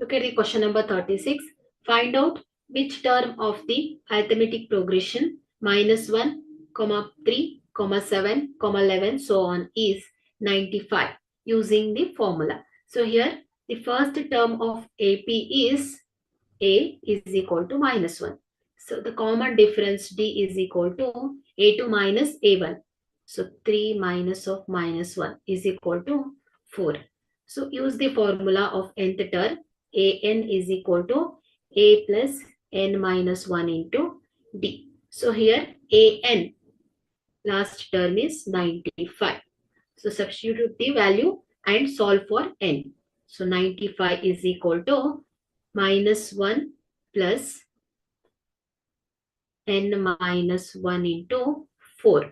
Look at the question number 36. Find out which term of the arithmetic progression -1, 3, 7, 11, so on is 95 using the formula. So here the first term of AP is A is equal to -1. So the common difference D is equal to A2 minus A1. So 3 minus of -1 is equal to 4. So use the formula of nth term. An is equal to A plus n minus 1 into D. So here An last term is 95. So substitute the value and solve for n. So 95 is equal to -1 plus n minus 1 into 4.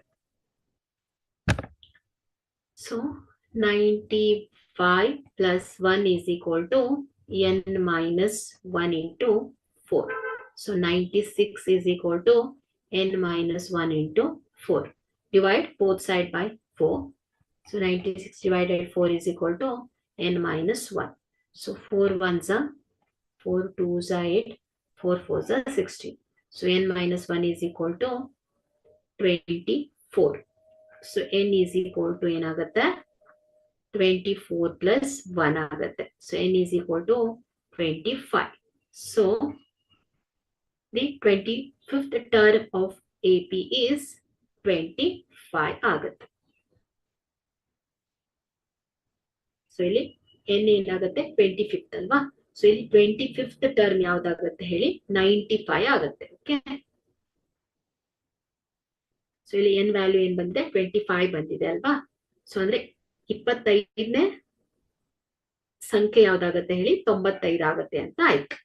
So 95 plus 1 is equal to n minus 1 into 4. So 96 is equal to n minus 1 into 4. Divide both sides by 4. So 96 divided 4 is equal to n minus 1. So 4 ones are 4 2s are 8, 4 4s are 16. So n minus 1 is equal to 24. So n is equal to ಏನಾಗುತ್ತೆ 24 plus 1 ಆಗುತ್ತೆ. So n is equal to 25. So the 25th term of AP is 25 ಆಗುತ್ತೆ. So ಇಲ್ಲಿ n ಏನಾಗುತ್ತೆ 25th ಅಲ್ವಾ. So ಇಲ್ಲಿ 25th term ಯಾವ್ದಾಗುತ್ತೆ ಹೇಳಿ 95 ಆಗುತ್ತೆ. Okay, so ಇಲ್ಲಿ n ವ್ಯಾಲ್ಯೂ ಏನ್ ಬಂದಿದೆ 25 ಬಂದಿದೆ ಅಲ್ವಾ. ಸೊ ಅಂದ್ರೆ 25ನೇ ಸಂಖ್ಯೆ ಯಾವ್ದಾಗತ್ತೆ ಹೇಳಿ 95 ಆಗುತ್ತೆ ಅಂತ ಆಯ್ತು.